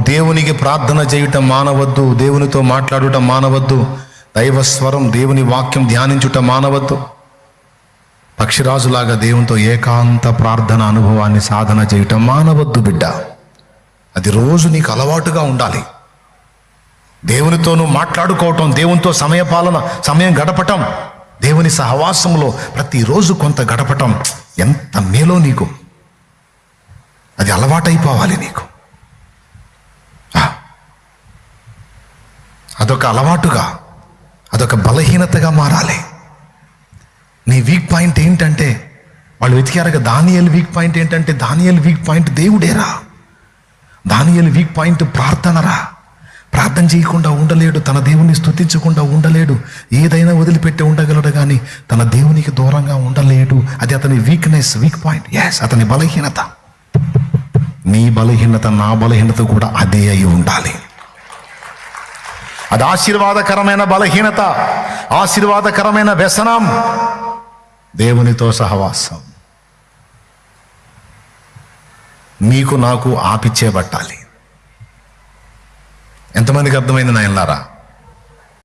దేవునికి ప్రార్థన చేయటం మానవద్దు, దేవునితో మాట్లాడటం మానవద్దు, దైవస్వరం దేవుని వాక్యం ధ్యానించుట మానవద్దు. పక్షిరాజులాగా దేవునితో ఏకాంత ప్రార్థన అనుభవాన్ని సాధన చేయటం మానవద్దు బిడ్డ. అది రోజు నీకు అలవాటుగా ఉండాలి. దేవునితోనూ మాట్లాడుకోవటం, దేవునితో సమయం గడపటం, దేవుని సహవాసంలో ప్రతిరోజు కొంత గడపటం ఎంత మేలో నీకు. అది అలవాటైపోవాలి నీకు. అదొక అలవాటుగా, అదొక బలహీనతగా మారాలి. నీ వీక్ పాయింట్ ఏంటంటే, వాళ్ళు వెతికారుగా దానియేలు వీక్ పాయింట్ ఏంటంటే, దానియేలు వీక్ పాయింట్ దేవుడేరా. దానియేలు వీక్ పాయింట్ ప్రార్థనరా. ప్రార్థన చేయకుండా ఉండలేడు, తన దేవుని స్తుతించకుండా ఉండలేడు. ఏదైనా వదిలిపెట్టి ఉండగలడు కానీ తన దేవునికి దూరంగా ఉండలేడు. అది అతని వీక్నెస్, వీక్ పాయింట్. ఎస్, అతని బలహీనత. నీ బలహీనత, నా బలహీనత కూడా అదే అయి ఉండాలి. అది ఆశీర్వాదకరమైన బలహీనత, ఆశీర్వాదకరమైన వ్యసనం, దేవునితో సహవాసం. మీకు నాకు ఆపిచ్చేబట్టాలి. ఎంతమందికి అర్థమైంది నాయనలారా?